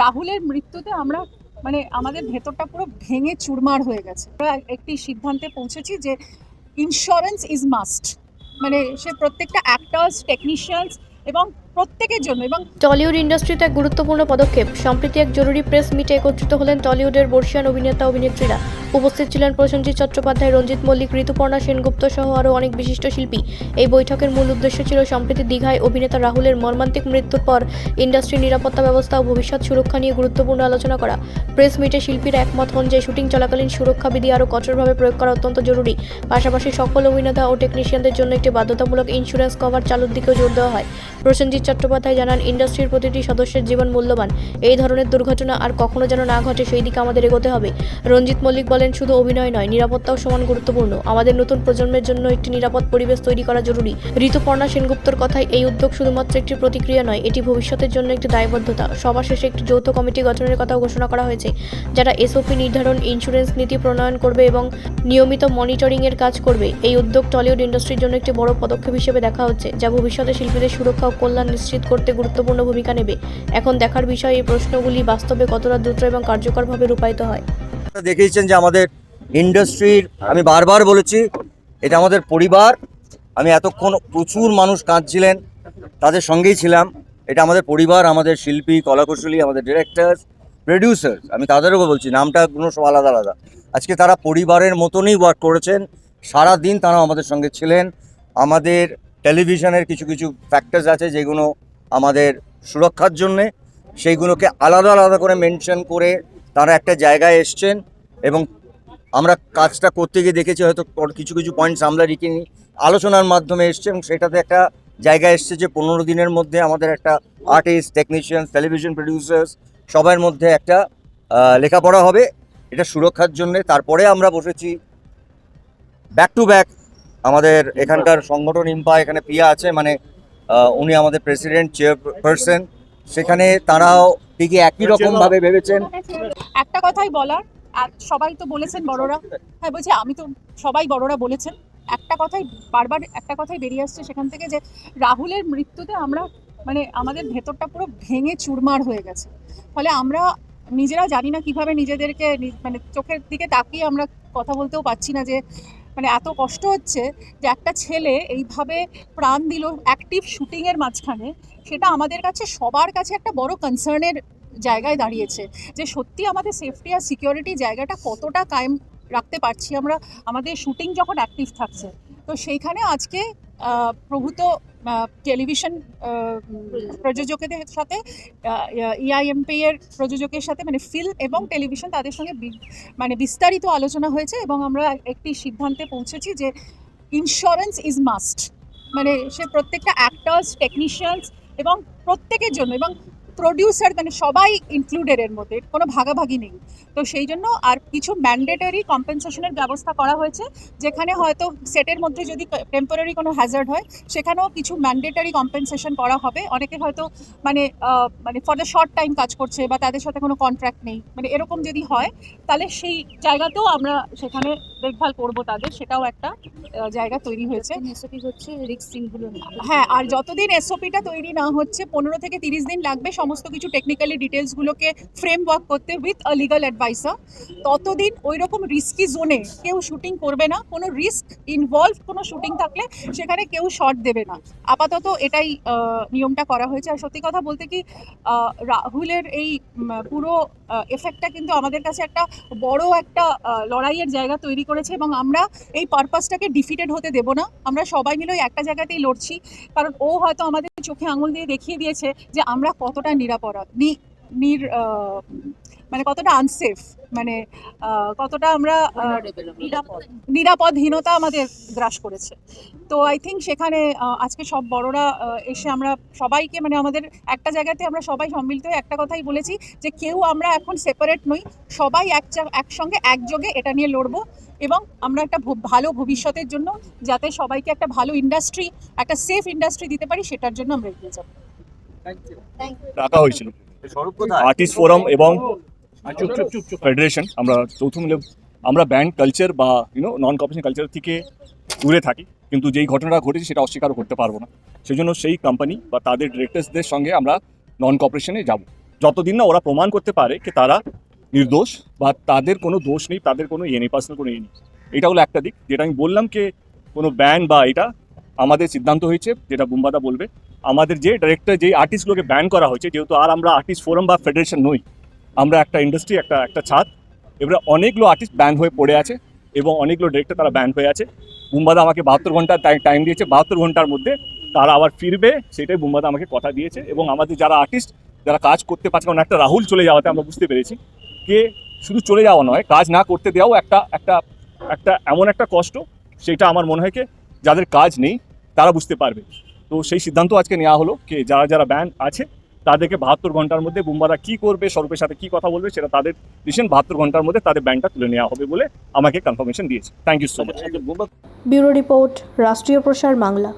রাহুলের মৃত্যুতে আমরা মানে আমাদের ভেতরটা পুরো ভেঙে চুরমার হয়ে গেছে। আমরা একটি সিদ্ধান্তে পৌঁছেছি যে ইন্স্যুরেন্স ইজ মাস্ট, মানে সে প্রত্যেকটা অ্যাক্টার্স, টেকনিশিয়ানস এবং প্রত্যেকের জন্য। এবং টলিউড ইন্ডাস্ট্রিতে এক গুরুত্বপূর্ণ পদক্ষেপ। সম্প্রতি এক জরুরি প্রেস মিটে একত্রিত হলেন টলিউডের বর্ষীয়ান অভিনেতা অভিনেত্রীরা। উপস্থিত ছিলেন প্রসেনজিৎ চট্টোপাধ্যায়, রঞ্জিত মল্লিক, ঋতুপর্ণা সেনগুপ্ত সহ আরও অনেক বিশিষ্ট শিল্পী। এই বৈঠকের মূল উদ্দেশ্য ছিল সম্প্রতি দীঘায় অভিনেতা রাহুলের মর্মান্তিক মৃত্যুর পর ইন্ডাস্ট্রির নিরাপত্তা ব্যবস্থা ও ভবিষ্যৎ সুরক্ষা নিয়ে গুরুত্বপূর্ণ আলোচনা করা। প্রেস মিটে শিল্পীরা একমত হন যে শুটিং চলাকালীন সুরক্ষা বিধি আরও কঠোরভাবে প্রয়োগ করা অত্যন্ত জরুরি। পাশাপাশি সকল অভিনেতা ও টেকনিশিয়ানদের জন্য একটি বাধ্যতামূলক ইন্স্যুরেন্স কভার চালুর দিকেও জোর দেওয়া হয়। প্রসেনজিৎ চট্টোপাধ্যায় জানান, ইন্ডাস্ট্রির প্রতিটি সদস্যের জীবন মূল্যবান। এই ধরনের দুর্ঘটনা আর কখনো যেন না ঘটে, সেই দিকে আমাদের এগোতে হবে। রঞ্জিত মল্লিক বলেন, শুধু অভিনয় নয়, নিরাপত্তাও সমান গুরুত্বপূর্ণ। আমাদের নতুন প্রজন্মের জন্য একটি নিরাপদ পরিবেশ তৈরি করা জরুরি। ঋতুপর্ণা সেনগুপ্তর কথায়, এই উদ্যোগ শুধুমাত্র একটি প্রতিক্রিয়া নয়, এটি ভবিষ্যতের জন্য একটি দায়বদ্ধতা। সভা শেষে একটি যৌথ কমিটি গঠনের কথাও ঘোষণা করা হয়েছে, যারা এসওপি নির্ধারণ, ইন্স্যুরেন্স নীতি প্রণয়ন করবে এবং নিয়মিত মনিটরিংয়ের কাজ করবে। এই উদ্যোগ টলিউড ইন্ডাস্ট্রির জন্য একটি বড় পদক্ষেপ হিসেবে দেখা হচ্ছে, যা ভবিষ্যতে শিল্পীদের সুরক্ষা ও কল্যাণ নিশ্চিত করতে গুরুত্বপূর্ণ ভূমিকা নেবে। এখন দেখার বিষয় এই প্রশ্নগুলি বাস্তবে কতটা দ্রুত এবং কার্যকরভাবে রূপায়িত হয়। দেখিয়েছেন যে আমাদের ইন্ডাস্ট্রির, আমি বারবার বলেছি, এটা আমাদের পরিবার। আমি এতক্ষণ প্রচুর মানুষ কাঁদছিলেন, তাদের সঙ্গেই ছিলাম। এটা আমাদের পরিবার, আমাদের শিল্পী, কলাকুশলী, আমাদের ডিরেক্টর, প্রডিউসার, আমি তাদেরও বলছি, নামটাগুলো সব আলাদা আলাদা। আজকে তারা পরিবারের মতনই ওয়ার্ক করেছেন, সারা দিন তারা আমাদের সঙ্গে ছিলেন। আমাদের টেলিভিশনের কিছু কিছু ফ্যাক্টরস আছে যেগুলো আমাদের সুরক্ষার জন্যে, সেইগুলোকে আলাদা আলাদা করে মেনশন করে তারা একটা জায়গায় এসছেন। এবং আমরা কাজটা করতে গিয়ে দেখেছি হয়তো কিছু কিছু পয়েন্টস আমরা রেখিনি, আলোচনার মাধ্যমে এসছে এবং সেটাতে একটা জায়গায় এসছে যে 15 দিনের মধ্যে আমাদের একটা আর্টিস্ট, টেকনিশিয়ান, টেলিভিশন প্রডিউসার্স সবার মধ্যে একটা লেখাপড়া হবে এটা সুরক্ষার জন্যে। তারপরে আমরা বসেছি ব্যাক টু ব্যাক। আমাদের এখানকার সংগঠন ইম্পা, এখানে পিয়া আছে, মানে উনি আমাদের প্রেসিডেন্ট, চেয়ারপারসন, সেখানে তারাও ঠিকই একই রকমভাবে ভেবেছেন। একটা কথাই বলার, আর সবাই তো বলেছেন বড়রা, হ্যাঁ বলছি, আমি তো সবাই বড়রা বলেছেন, একটা কথাই বারবার একটা কথাই বেরিয়ে আসছে সেখান থেকে, যে রাহুলের মৃত্যুতে আমরা মানে আমাদের ভেতরটা পুরো ভেঙে চুরমার হয়ে গেছে। ফলে আমরা নিজেরা জানি না কিভাবে নিজেদেরকে মানে চোখের দিকে তাকিয়ে আমরা কথা বলতেও পারছি না, যে মানে এত কষ্ট হচ্ছে যে একটা ছেলে এইভাবে প্রাণ দিল অ্যাক্টিভ শুটিংয়ের মাঝখানে। সেটা আমাদের কাছে সবার কাছে একটা বড় কনসার্নের জায়গায় দাঁড়িয়েছে, যে সত্যি আমাদের সেফটি আর সিকিউরিটি জায়গাটা কতটা কায়েম রাখতে পারছি আমরা আমাদের শুটিং যখন অ্যাক্টিভ থাকছে। তো সেইখানে আজকে প্রভূত টেলিভিশন প্রযোজকদের সাথে, ইআইএমপি এর প্রযোজকের সাথে, মানে ফিল্ম এবং টেলিভিশন, তাদের সঙ্গে মানে বিস্তারিত আলোচনা হয়েছে এবং আমরা একটি সিদ্ধান্তে পৌঁছেছি যে ইন্স্যুরেন্স ইজ মাস্ট, মানে সে প্রত্যেকটা অ্যাক্টার্স, টেকনিশিয়ানস এবং প্রত্যেকের জন্য, এবং প্রডিউসার, মানে সবাই ইনক্লুডেড, এর মধ্যে কোনো ভাগাভাগি নেই। তো সেই জন্য আর কিছু ম্যান্ডেটরি কম্পেনসেশনের ব্যবস্থা করা হয়েছে, যেখানে হয়তো সেটের মধ্যে যদি টেম্পোরারি কোনো হ্যাজার্ড হয় সেখানেও কিছু ম্যান্ডেটরি কম্পেনসেশন করা হবে। অনেকে হয়তো মানে মানে ফর দ্য শর্ট টাইম কাজ করছে বা তাদের সাথে কোনো কন্ট্রাক্ট নেই, মানে এরকম যদি হয় তাহলে সেই জায়গাতেও আমরা সেখানে দেখভাল করব তাদের, সেটাও একটা জায়গা তৈরি হয়েছে। এসওপি হচ্ছে রিস্ক সিনগুলো না। হ্যাঁ, আর যতদিন এসওপিটা তৈরি না হচ্ছে, 15 থেকে 30 দিন লাগবে সমস্ত কিছু টেকনিক্যালি ডিটেলসগুলোকে ফ্রেমওয়ার্ক করতে উইথ আ লিগাল অ্যাডভাইসার। ততদিন ওই রকম রিস্কি জোনে কেউ শুটিং করবে না। কোনো রিস্ক ইনভলভ কোনো শুটিং থাকলে সেখানে কেউ শর্ট দেবে না। আপাতত এটাই নিয়মটা করা হয়েছে। আর সত্যি কথা বলতে কি, রাহুলের এই পুরো এফেক্টটা কিন্তু আমাদের কাছে একটা বড় একটা লড়াইয়ের জায়গা তৈরি করেছে, এবং আমরা এই পারপাসটাকে ডিফিটেড হতে দেব না। আমরা সবাই মিলে একটা জায়গাতেই লড়ছি, কারণ ও হয়তো আমাদের চোখে আঙুল দিয়ে দেখিয়ে দিয়েছে যে আমরা কতটা নিরাপরাধ, মানে কতটা আনসেফ, মানে কতটা আমরা নিরাপদহীনতা আমাদের গ্রাস করেছে। তো আই থিঙ্ক সেখানে আজকে সব বড়রা এসে আমরা সবাইকে, মানে আমাদের একটা জায়গাতে আমরা সবাই সম্মিলিত হয়ে একটা কথাই বলেছি, যে কেউ আমরা এখন সেপারেট নই, সবাই একসঙ্গে একযোগে এটা নিয়ে লড়বো, এবং আমরা একটা ভালো ভবিষ্যতের জন্য, যাতে সবাইকে একটা ভালো ইন্ডাস্ট্রি, একটা সেফ ইন্ডাস্ট্রি দিতে পারি, সেটার জন্য আমরা এগিয়ে যাব। রাখা হয়েছিল আর্টিস্ট ফোরাম এবং ফেডারেশন। আমরা চৌথ মিলে আমরা ব্যান্ড কালচার বা নন কর্পোরেশন কালচার থেকে দূরে থাকি, কিন্তু যেই ঘটনাটা ঘটেছে সেটা অস্বীকার করতে পারবো না। সেই জন্য সেই কোম্পানি বা তাদের ডিরেক্টরসদের সঙ্গে আমরা নন কর্পোরেশনে যাব। যতদিন না ওরা প্রমাণ করতে পারে যে তারা নির্দোষ বা তাদের কোনো দোষ নেই, তাদের কোনো ইয়ে নেই, পার্সোনাল কোনো ইয়ে নেই। এটা হলো একটা দিক যেটা আমি বললাম যে কোনো ব্যান বা এটা আমাদের সিদ্ধান্ত হয়েছে, যেটা বুম্বাদা বলবে। আমাদের যে ডাইরেক্টর যে আর্টিস্টগুলোকে ব্যান করা হয়েছে, যেহেতু আর আমরা আর্টিস্ট ফোরাম বা ফেডারেশন নই, আমরা একটা ইন্ডাস্ট্রি, একটা ছাদ। এবারে অনেকগুলো আর্টিস্ট ব্যান হয়ে পড়ে আছে এবং অনেকগুলো ডিরেক্টর তারা ব্যান হয়ে আছে। বুম্বাদা আমাকে 72 ঘন্টা টাইম দিয়েছে, 72 ঘন্টার মধ্যে তারা আবার ফিরবে, সেটাই বুম্বাদা আমাকে কথা দিয়েছে। এবং আমাদের যারা আর্টিস্ট যারা কাজ করতে পারছে, কারণ একটা রাহুল চলে যাওয়াতে আমরা বুঝতে পেরেছি যে শুধু চলে যাওয়া নয়, কাজ না করতে দেওয়াও একটা এমন একটা কষ্ট, সেটা আমার মনে হয় কি যাদের কাজ নেই তারা বুঝতে পারবে। তো সেই সিদ্ধান্ত আজকে নেওয়া হলো যে যারা ব্যান আছে তাদেরকে 72 ঘন্টার মধ্যে বুম্বাদা কী করবে, স্বরূপের সাথে কী কথা বলবে, সেটা তাদের ডিসিশন। 72 ঘন্টার মধ্যে তাদের ব্যানটা তুলে নেওয়া হবে বলে আমাকে কনফার্মেশন দিয়েছে। Thank you so much. Bureau report, রাষ্ট্রীয় প্রসার বাংলা।